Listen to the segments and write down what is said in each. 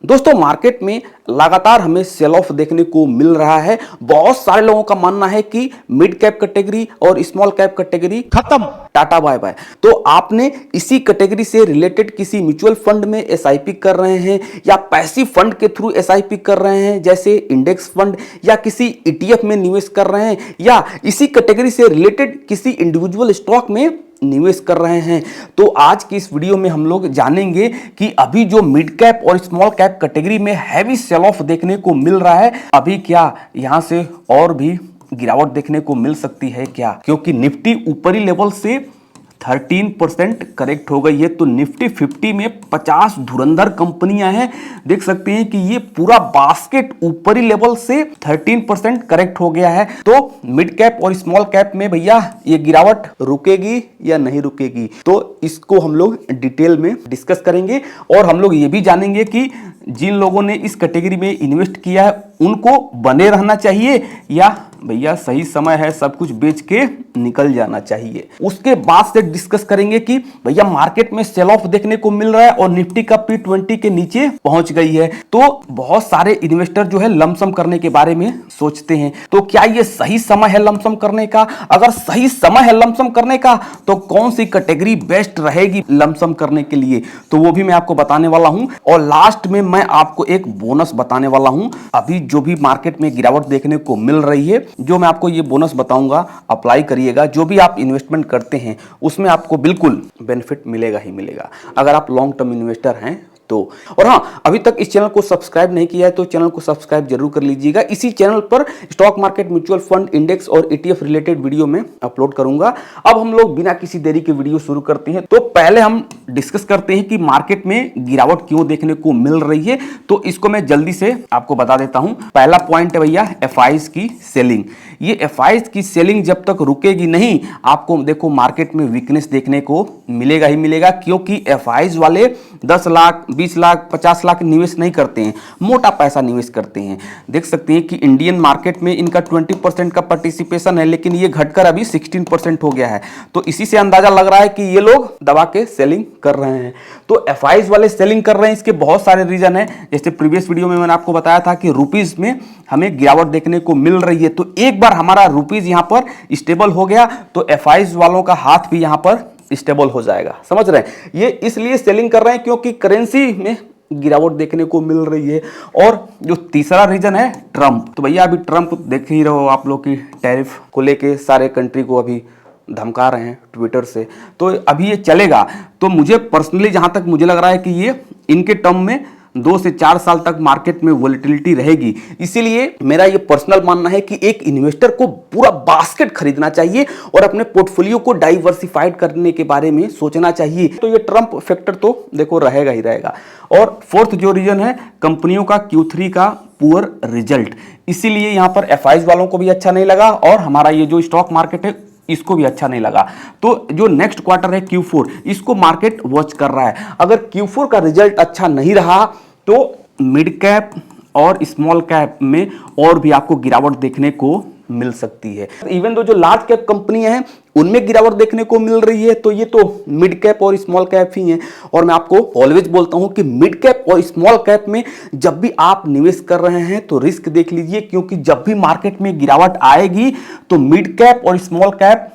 दोस्तों मार्केट में लगातार हमें सेल ऑफ देखने को मिल रहा है। बहुत सारे लोगों का मानना है कि मिड कैप कैटेगरी और स्मॉल कैप कैटेगरी खत्म, टाटा बाय बाय। तो आपने इसी कैटेगरी से रिलेटेड किसी म्यूचुअल फंड में एसआईपी कर रहे हैं या पैसिव फंड के थ्रू एसआईपी कर रहे हैं जैसे इंडेक्स फंड, या किसी ईटीएफ में निवेश कर रहे हैं, या इसी कैटेगरी से रिलेटेड किसी इंडिविजुअल स्टॉक में निवेश कर रहे हैं, तो आज की इस वीडियो में हम लोग जानेंगे कि अभी जो मिड कैप और स्मॉल कैप कैटेगरी में हैवी सेल ऑफ देखने को मिल रहा है, अभी क्या यहां से और भी गिरावट देखने को मिल सकती है क्या? क्योंकि निफ्टी ऊपरी लेवल से 13% करेक्ट हो गई है। तो निफ्टी 50 में 50 धुरंधर कंपनियां हैं। देख सकते हैं कि ये पूरा बास्केट ऊपरी लेवल से 13% करेक्ट हो गया है। तो मिड कैप और स्मॉल कैप में भैया ये गिरावट रुकेगी या नहीं रुकेगी, तो इसको हम लोग डिटेल में डिस्कस करेंगे। और हम लोग ये भी जानेंगे कि जिन लोगों ने इस कैटेगरी में इन्वेस्ट किया है उनको बने रहना चाहिए या भैया सही समय है सब कुछ बेच के निकल जाना चाहिए। उसके बाद से डिस्कस करेंगे कि भैया मार्केट में सेल ऑफ देखने को मिल रहा है और निफ्टी का P20 के नीचे पहुंच गई है, तो बहुत सारे इन्वेस्टर जो है लमसम करने के बारे में सोचते हैं। तो क्या ये सही समय है लमसम करने का? अगर सही समय है लमसम करने का तो कौन सी कैटेगरी बेस्ट रहेगी लमसम करने के लिए, तो वो भी मैं आपको बताने वाला हूं। और लास्ट में मैं आपको एक बोनस बताने वाला हूं। अभी जो भी मार्केट में गिरावट देखने को मिल रही है, जो मैं आपको ये बोनस बताऊंगा अप्लाई करिएगा। जो भी आप इन्वेस्टमेंट करते हैं उसमें आपको बिल्कुल बेनिफिट मिलेगा ही मिलेगा, अगर आप लॉन्ग टर्म इन्वेस्टर हैं तो। और हाँ, अभी तक इस चैनल को सब्सक्राइब नहीं किया है तो चैनल को सब्सक्राइब जरूर कर लीजिएगा। इसी चैनल पर stock market, mutual fund, index और ईटीएफ रिलेटेड वीडियो में अपलोड करूंगा। अब हम लोग बिना किसी देरी के वीडियो शुरू करते हैं। तो पहले हम डिस्कस करते हैं कि मार्केट में गिरावट क्यों देखने को मिल रही है, तो इसको मैं जल्दी से आपको बता देता हूं। पहला पॉइंट है भैया एफआईज की सेलिंग। ये एफआईज की सेलिंग जब तक रुकेगी नहीं, आपको देखो मार्केट में वीकनेस देखने को मिलेगा ही मिलेगा, क्योंकि एफआईज वाले 10 लाख, 20 लाख, 50 लाख निवेश नहीं करते हैं, मोटा पैसा निवेश करते हैं। देख सकते हैं कि इंडियन मार्केट में इनका 20% का पार्टिसिपेशन है, लेकिन ये घटकर अभी 16% हो गया है। तो इसी से अंदाजा लग रहा है कि ये लोग दबा के सेलिंग कर रहे हैं। तो एफआईज वाले सेलिंग कर रहे हैं, इसके बहुत सारे रीजन है। जैसे प्रीवियस वीडियो में मैंने आपको बताया था कि रुपीज में हमें गिरावट देखने को मिल रही है। तो एक बार हमारा रुपीज यहां पर स्टेबल हो गया तो एफआईज वालों का हाथ भी यहां पर स्टेबल हो जाएगा। समझ रहे हैं? ये इसलिए सेलिंग कर रहे हैं क्योंकि करेंसी में गिरावट देखने को मिल रही है। और जो तीसरा रीजन है ट्रंप, तो भैया अभी ट्रंप देख ही रहो आप लोग की टैरिफ को लेके सारे कंट्री को अभी धमका रहे हैं ट्विटर से। तो अभी ये चलेगा। तो मुझे पर्सनली जहां तक मुझे लग रहा है कि ये इनके टर्म में 2 से 4 साल तक मार्केट में वोलेटिलिटी रहेगी। इसीलिए मेरा ये पर्सनल मानना है कि एक इन्वेस्टर को पूरा बास्केट खरीदना चाहिए और अपने पोर्टफोलियो को डाइवर्सिफाइड करने के बारे में सोचना चाहिए। तो ये ट्रंप फैक्टर तो देखो रहेगा ही रहेगा। और फोर्थ जो रीजन है कंपनियों का Q3 का पुअर रिजल्ट, इसीलिए यहां पर एफआईज वालों को भी अच्छा नहीं लगा और हमारा ये जो स्टॉक मार्केट है इसको भी अच्छा नहीं लगा। तो जो नेक्स्ट क्वार्टर है Q4, इसको मार्केट वॉच कर रहा है। अगर Q4 का रिजल्ट अच्छा नहीं रहा तो मिड कैप और स्मॉल कैप में और भी आपको गिरावट देखने को मिल सकती है। इवन दो जो लार्ज कैप कंपनियां हैं उनमें गिरावट देखने को मिल रही है, तो ये तो मिड कैप और स्मॉल कैप ही हैं। और मैं आपको ऑलवेज बोलता हूं कि मिड कैप और स्मॉल कैप में जब भी आप निवेश कर रहे हैं तो रिस्क देख लीजिए, क्योंकि जब भी मार्केट में गिरावट आएगी तो मिड कैप और स्मॉल कैप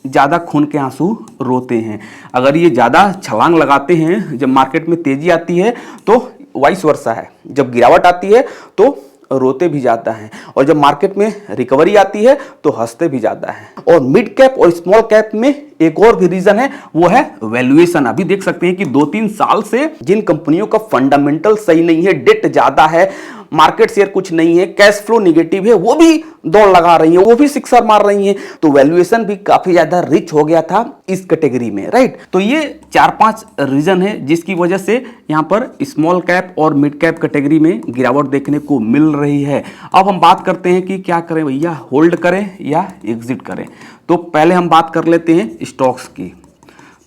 ज्यादा खून के आंसू रोते हैं। अगर ये ज्यादा छलांग लगाते हैं जब मार्केट में तेजी आती है, तो वाइस वर्सा है, जब गिरावट आती है तो रोते भी जाता है, और जब मार्केट में रिकवरी आती है तो हंसते भी जाता है। और मिड कैप और स्मॉल कैप में एक और भी रीजन है, वो है वैल्यूएशन। अभी देख सकते हैं कि 2-3 साल से जिन कंपनियों का फंडामेंटल सही नहीं है, डेट ज्यादा है, मार्केट शेयर कुछ नहीं है, कैश फ्लो निगेटिव है, वो भी दौड़ लगा रही है, वो भी सिक्सर मार रही है। तो वैल्यूएशन भी काफी ज्यादा रिच हो गया था इस कैटेगरी में, राइट। तो ये 4-5 रीजन है जिसकी वजह से यहां पर स्मॉल कैप और मिड कैप कैटेगरी में गिरावट देखने को मिल रही है। अब हम बात करते हैं कि क्या करें भैया, होल्ड करें या एग्जिट करें। तो पहले हम बात कर लेते हैं स्टॉक्स की।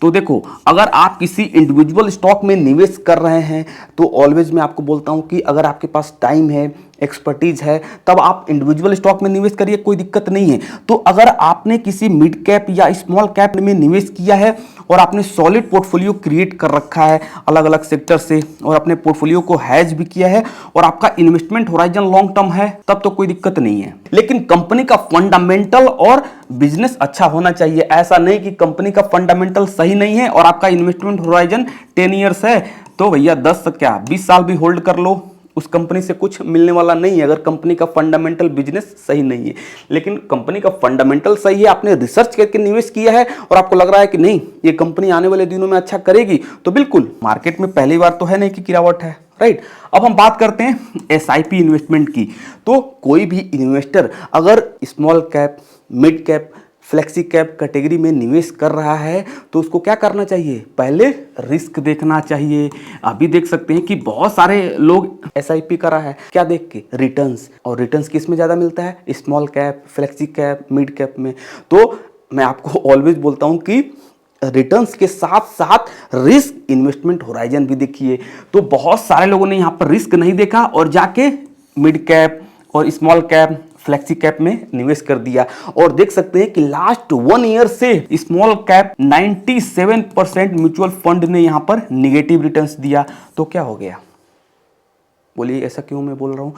तो देखो, अगर आप किसी इंडिविजुअल स्टॉक में निवेश कर रहे हैं तो ऑलवेज मैं आपको बोलता हूं कि अगर आपके पास टाइम है, एक्सपर्टीज है, तब आप इंडिविजुअल स्टॉक में निवेश करिए, कोई दिक्कत नहीं है। तो अगर आपने किसी मिड कैप या स्मॉल कैप में निवेश किया है और आपने सॉलिड पोर्टफोलियो क्रिएट कर रखा है अलग अलग सेक्टर से, और अपने पोर्टफोलियो को हैज भी किया है, और आपका इन्वेस्टमेंट होराइजन लॉन्ग टर्म है, तब तो कोई दिक्कत नहीं है। लेकिन कंपनी का फंडामेंटल और बिजनेस अच्छा होना चाहिए। ऐसा नहीं कि कंपनी का फंडामेंटल सही नहीं है और आपका इन्वेस्टमेंट होराइजन 10 ईयर्स है, तो भैया 10 क्या 20 साल भी होल्ड कर लो, उस कंपनी से कुछ मिलने वाला नहीं है अगर कंपनी का फंडामेंटल बिजनेस सही नहीं है। लेकिन कंपनी का फंडामेंटल सही है, आपने रिसर्च करके निवेश किया है और आपको लग रहा है कि नहीं ये कंपनी आने वाले दिनों में अच्छा करेगी, तो बिल्कुल मार्केट में पहली बार तो है नहीं कि गिरावट है, राइट। अब हम बात करते हैं एसआईपी इन्वेस्टमेंट की। तो कोई भी इन्वेस्टर अगर small cap, mid cap, flexi cap category में निवेश कर रहा है तो उसको क्या करना चाहिए, पहले रिस्क देखना चाहिए। अभी देख सकते हैं कि बहुत सारे लोग एसआईपी कर रहा है, क्या देख के, रिटर्न्स। और रिटर्न्स किस में ज़्यादा मिलता है, small cap, flexi cap, mid cap में। तो मैं आपको ऑलवेज बोलता हूँ कि रिटर्न्स के साथ साथ रिस्क इन्वेस्टमेंट होराइजन भी देखिए। तो बहुत सारे लोगों ने यहाँ पर रिस्क नहीं देखा और जाके मिड कैप और स्मॉल कैप, फ्लेक्सी कैप में निवेश कर दिया, और देख सकते हैं कि लास्ट 1 ईयर से स्मॉल कैप 97% म्यूचुअल फंड ने यहां पर निगेटिव रिटर्न्स दिया। तो क्या हो गया, बोलिए ऐसा क्यों मैं बोल रहा हूं,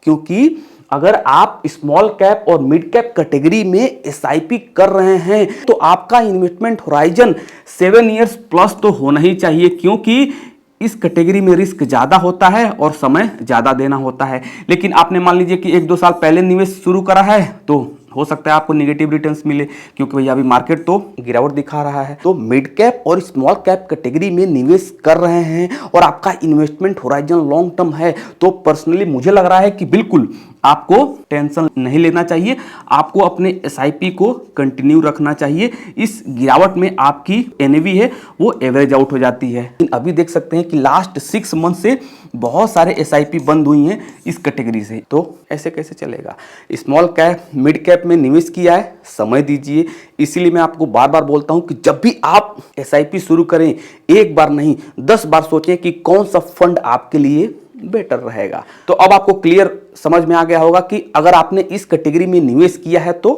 क्योंकि अगर आप स्मॉल कैप और मिड कैप कैटेगरी में एसआईपी कर रहे हैं तो आपका इन्वेस्टमेंट होराइजन 7 ईयर्स प्लस तो होना ही चाहिए, क्योंकि इस कैटेगरी में रिस्क ज़्यादा होता है और समय ज़्यादा देना होता है। लेकिन आपने मान लीजिए कि 1-2 साल पहले निवेश शुरू करा है तो हो सकता है आपको नेगेटिव रिटर्न्स मिले, क्योंकि भैया अभी मार्केट तो गिरावट दिखा रहा है। तो मिड कैप और स्मॉल कैप कैटेगरी में निवेश कर रहे हैं और आपका इन्वेस्टमेंट होराइजन लॉन्ग टर्म है, तो पर्सनली मुझे लग रहा है कि बिल्कुल आपको टेंशन नहीं लेना चाहिए, आपको अपने एसआईपी को कंटिन्यू रखना चाहिए। इस गिरावट में आपकी एनएवी है वो एवरेज आउट हो जाती है। अभी देख सकते हैं कि लास्ट 6 मंथ से बहुत सारे एसआईपी बंद हुई हैं इस कैटेगरी से, तो ऐसे कैसे चलेगा। स्मॉल कैप, मिड कैप में निवेश किया है, समय दीजिए। इसीलिए मैं आपको बार बार बोलता हूं कि जब भी आप एसआईपी शुरू करें, एक बार नहीं 10 बार सोचें कि कौन सा फंड आपके लिए बेटर रहेगा। तो अब आपको क्लियर समझ में आ गया होगा कि अगर आपने इस कैटेगरी में निवेश किया है तो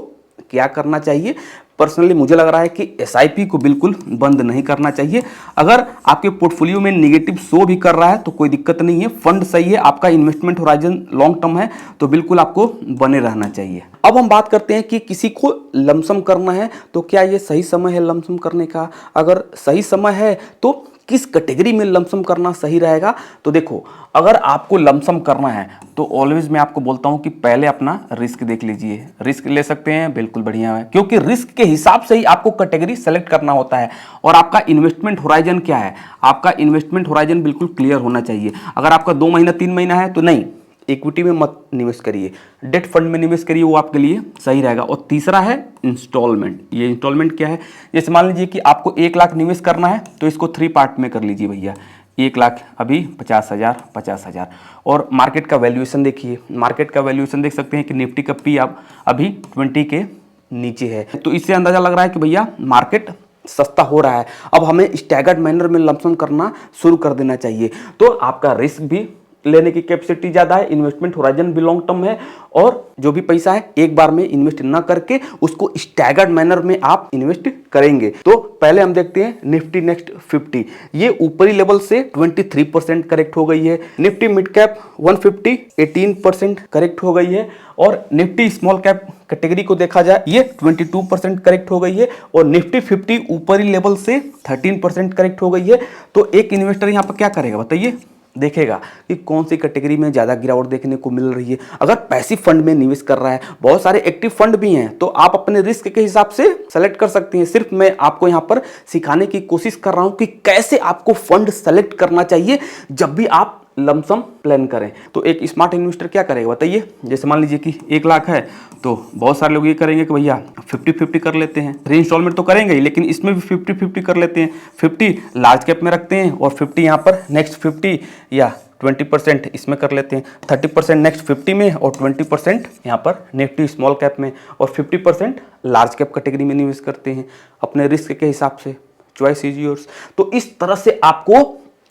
क्या करना चाहिए। पर्सनली मुझे लग रहा है कि एसआईपी को बिल्कुल बंद नहीं करना चाहिए। अगर आपके पोर्टफोलियो में नेगेटिव शो भी कर रहा है तो कोई दिक्कत नहीं है, फंड सही है, आपका इन्वेस्टमेंट होराइजन लॉन्ग टर्म है, तो बिल्कुल आपको बने रहना चाहिए। अब हम बात करते हैं कि किसी को लमसम करना है तो क्या ये सही समय है लमसम करने का। अगर सही समय है तो किस कैटेगरी में लमसम करना सही रहेगा। तो देखो, अगर आपको लमसम करना है तो ऑलवेज मैं आपको बोलता हूं कि पहले अपना रिस्क देख लीजिए। रिस्क ले सकते हैं, बिल्कुल बढ़िया है, क्योंकि रिस्क के हिसाब से ही आपको कैटेगरी सेलेक्ट करना होता है। और आपका इन्वेस्टमेंट होराइजन क्या है, आपका इन्वेस्टमेंट होराइजन बिल्कुल क्लियर होना चाहिए। अगर आपका 2 महीना 3 महीना है तो नहीं, इक्विटी में मत निवेश करिए, डेट फंड में निवेश करिए, वो आपके लिए सही रहेगा। और तीसरा है इंस्टॉलमेंट। ये इंस्टॉलमेंट क्या है, जैसे मान लीजिए कि आपको 1 लाख निवेश करना है तो इसको 3 पार्ट में कर लीजिए भैया। 1 लाख अभी 50,000 50,000। और मार्केट का वैल्यूएशन देखिए, मार्केट का वैल्यूएशन देख सकते हैं कि निफ्टी का पी अब अभी 20 के नीचे है, तो इससे अंदाजा लग रहा है कि भैया मार्केट सस्ता हो रहा है। अब हमें स्टैगर्ड मैनर में लमसम करना शुरू कर देना चाहिए। तो आपका रिस्क भी लेने की कैपेसिटी ज्यादा है, इन्वेस्टमेंट होराइजन भी लॉन्ग टर्म है, और जो भी पैसा है एक बार में इन्वेस्ट ना करके उसको स्टैगर्ड मैनर में आप इन्वेस्ट करेंगे। तो पहले हम देखते हैं निफ्टी नेक्स्ट 50, ये ऊपरी लेवल से 23% करेक्ट हो गई है। निफ्टी मिड कैप 150 18% करेक्ट हो गई है, और निफ्टी स्मॉल कैप कैटेगरी को देखा जाए ये 22% करेक्ट हो गई है, और निफ्टी 50 ऊपरी लेवल से 13% करेक्ट हो गई है। तो एक इन्वेस्टर यहाँ पर क्या करेगा बताइए, देखेगा कि कौन सी कैटेगरी में ज़्यादा गिरावट देखने को मिल रही है। अगर पैसिव फंड में निवेश कर रहा है, बहुत सारे एक्टिव फंड भी हैं, तो आप अपने रिस्क के हिसाब से सेलेक्ट कर सकते हैं। सिर्फ मैं आपको यहाँ पर सिखाने की कोशिश कर रहा हूँ कि कैसे आपको फंड सेलेक्ट करना चाहिए जब भी आप लमसम प्लान करें। तो एक स्मार्ट इन्वेस्टर क्या करेगा बताइए, जैसे मान लीजिए कि 1 लाख है तो बहुत सारे लोग ये करेंगे कि भैया 50-50 कर लेते हैं, 3 इंस्टॉलमेंट तो करेंगे ही, लेकिन इसमें भी 50-50 कर लेते हैं। 50 लार्ज कैप में रखते हैं और 50 यहाँ पर नेक्स्ट 50 या 20% इसमें कर लेते हैं, 30% नेक्स्ट 50 में और 20% यहाँ पर निफ्टी स्मॉल कैप में, और 50% लार्ज कैप कैटेगरी में निवेश करते हैं अपने रिस्क के हिसाब से। Choice is yours. तो इस तरह से आपको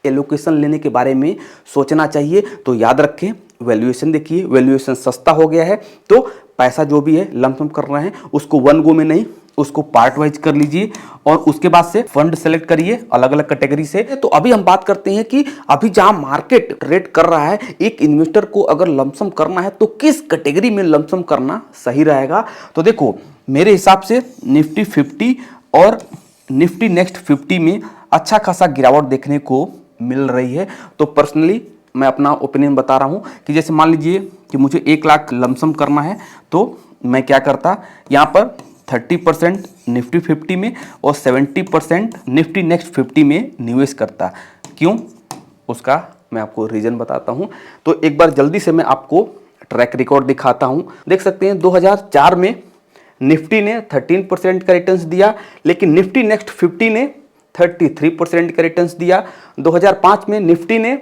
एलोकेशन लेने के बारे में सोचना चाहिए। तो याद रखें, वैल्यूएशन देखिए, वैल्यूएशन सस्ता हो गया है तो पैसा जो भी है लमसम कर रहे हैं उसको वन गो में नहीं, उसको पार्ट वाइज कर लीजिए और उसके बाद से फंड सेलेक्ट करिए अलग अलग कैटेगरी से। तो अभी हम बात करते हैं कि अभी जहां मार्केट ट्रेड कर रहा है, एक इन्वेस्टर को अगर लमसम करना है तो किस कैटेगरी में लमसम करना सही रहेगा। तो देखो, मेरे हिसाब से निफ्टी 50 और निफ्टी नेक्स्ट 50 में अच्छा खासा गिरावट देखने को मिल रही है। तो पर्सनली मैं अपना ओपिनियन बता रहा हूं कि जैसे मान लीजिए कि मुझे 1 लाख लमसम करना है तो मैं क्या करता, यहां पर 30% निफ्टी 50 में और 70% निफ्टी नेक्स्ट 50 में निवेश करता। क्यों, उसका मैं आपको रीजन बताता हूं। तो एक बार जल्दी से मैं आपको ट्रैक रिकॉर्ड दिखाता हूं। देख सकते हैं 2004 में निफ्टी ने 13% का रिटर्न्स दिया, लेकिन निफ्टी नेक्स्ट 50 ने 33% का रिटर्न्स दिया। 2005 में निफ्टी ने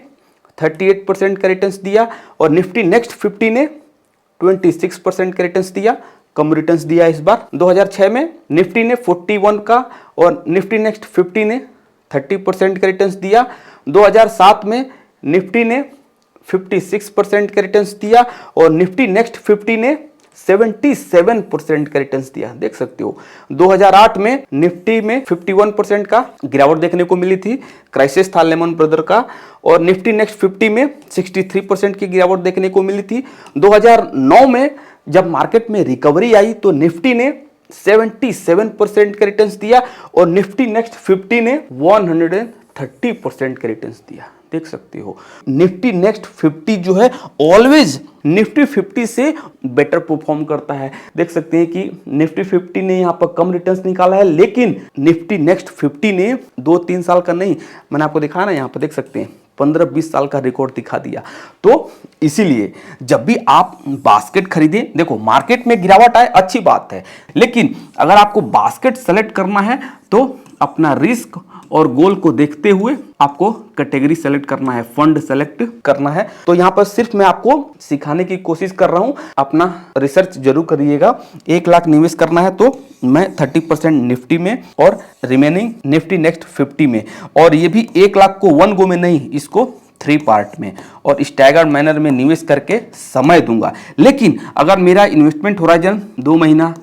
38% का रिटर्न्स दिया और निफ्टी नेक्स्ट 50 ने 26% का रिटर्न्स दिया, कम रिटर्न्स दिया इस बार। 2006 में निफ्टी ने 41 का और निफ्टी नेक्स्ट 50 ने 30% का रिटर्न्स दिया। 2007 में निफ्टी ने 56% का रिटर्न्स दिया और निफ्टी नेक्स्ट 50 ने 77% का रिटर्न्स दिया, देख सकते हो। 2008 में निफ्टी में 51% का गिरावट देखने को मिली थी, क्राइसिस था लेमन ब्रदर का, और निफ्टी नेक्स्ट 50 में 63% की गिरावट देखने को मिली थी। 2009 में जब मार्केट में रिकवरी आई तो निफ्टी ने 77% का रिटर्न्स दिया और निफ्टी नेक्स्ट 50 ने 130% का रिटर्न्स दिया, देख सकते हो। निफ्टी नेक्स्ट 50 जो है ऑलवेज निफ्टी 50 से बेटर परफॉर्म करता है। देख सकते हैं कि निफ्टी 50 ने यहाँ पर कम रिटर्न्स निकाला है, लेकिन निफ्टी नेक्स्ट 50 ने 2-3 साल का नहीं, मैंने आपको दिखाया ना, यहाँ पर देख सकते हैं 15-20 साल का रिकॉर्ड दिखा दिया। तो इसीलिए जब भी आप बास्केट खरीदें, देखो मार्केट में गिरावट आए अच्छी बात है, लेकिन अगर आपको बास्केट सेलेक्ट करना है तो अपना रिस्क और गोल को देखते हुए आपको कैटेगरी सेलेक्ट करना है, फंड सेलेक्ट करना है। तो यहाँ पर सिर्फ मैं आपको सिखाने की कोशिश कर रहा हूँ, अपना रिसर्च जरूर करिएगा। 1 लाख निवेश करना है तो मैं 30% निफ्टी में और रिमेनिंग निफ्टी नेक्स्ट 50 में, और ये भी 1 लाख को वन गो में नहीं, इसको 3 पार्ट में और स्टैगर्ड मैनर में निवेश करके समय दूंगा। लेकिन अगर मेरा इन्वेस्टमेंट होराइजन 2 महीना,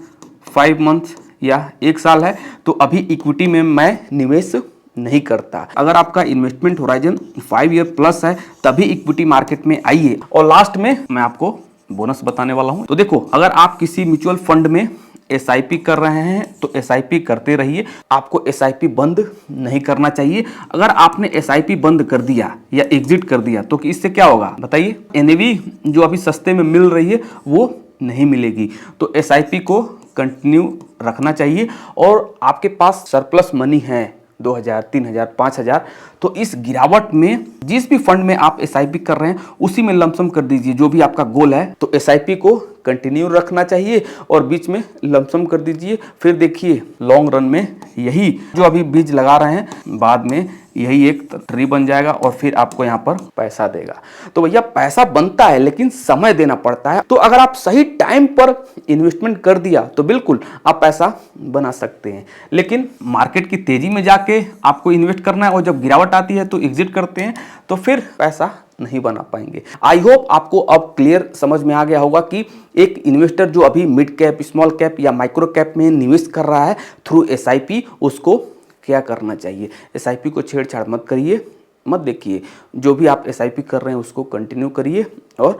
5 मंथ या 1 साल है तो अभी इक्विटी में मैं निवेश नहीं करता। अगर आपका इन्वेस्टमेंट होराइजन 5 ईयर प्लस है तभी इक्विटी मार्केट में आइए। और लास्ट में मैं आपको बोनस बताने वाला हूं। तो देखो, अगर आप किसी म्यूचुअल फंड में SIP कर रहे हैं तो SIP करते रहिए, आपको SIP बंद नहीं करना चाहिए। अगर आपने SIP बंद कर दिया या एग्जिट कर दिया तो कि इससे क्या होगा बताइए, NAV जो अभी सस्ते में मिल रही है वो नहीं मिलेगी। तो SIP को कंटिन्यू रखना चाहिए और आपके पास सरप्लस मनी है 2000, 3000, 5000, तो इस गिरावट में जिस भी फंड में आप SIP कर रहे हैं उसी में लमसम कर दीजिए, जो भी आपका गोल है। तो SIP को कंटिन्यू रखना चाहिए और बीच में लमसम कर दीजिए। फिर देखिए लॉन्ग रन में यही जो अभी बीज लगा रहे हैं, बाद में यही एक ट्री बन जाएगा और फिर आपको यहाँ पर पैसा देगा। तो भैया पैसा बनता है लेकिन समय देना पड़ता है। तो अगर आप सही टाइम पर इन्वेस्टमेंट कर दिया तो बिल्कुल आप पैसा बना सकते हैं, लेकिन मार्केट की तेजी में जाके आपको इन्वेस्ट करना है और जब गिरावट आती है तो एग्जिट करते हैं तो फिर पैसा नहीं बना पाएंगे। आई होप आपको अब क्लियर समझ में आ गया होगा कि एक इन्वेस्टर जो अभी मिड कैप, स्मॉल कैप या माइक्रो कैप में निवेश कर रहा है थ्रू SIP, उसको क्या करना चाहिए। SIP को छेड़छाड़ मत करिए, मत देखिए। जो भी आप SIP कर रहे हैं उसको कंटिन्यू करिए और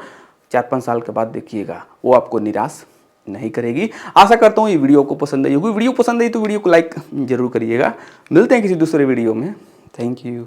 4-5 साल के बाद देखिएगा वो आपको निराश नहीं करेगी। आशा करता हूँ ये वीडियो को पसंद आई होगी। वीडियो पसंद आई तो वीडियो को लाइक जरूर करिएगा। मिलते हैं किसी दूसरे वीडियो में। Thank you.